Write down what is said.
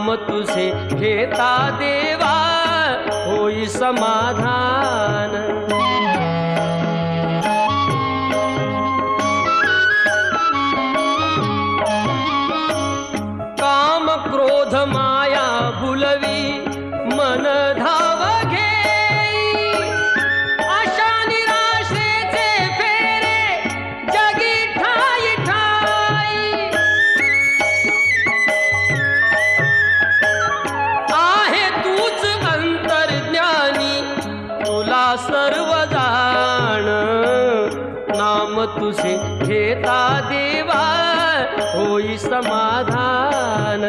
नाम तुझे घेता देवा होई समाधान। काम क्रोध माया भुलवी मन धाव घेई, आशा निराशेचे फेरे जगी ठाई ठाई। आहे तूच अंतर्ज्ञानी तुला सर्व जाण, नाम तुझे घेता देवा होई समाधान।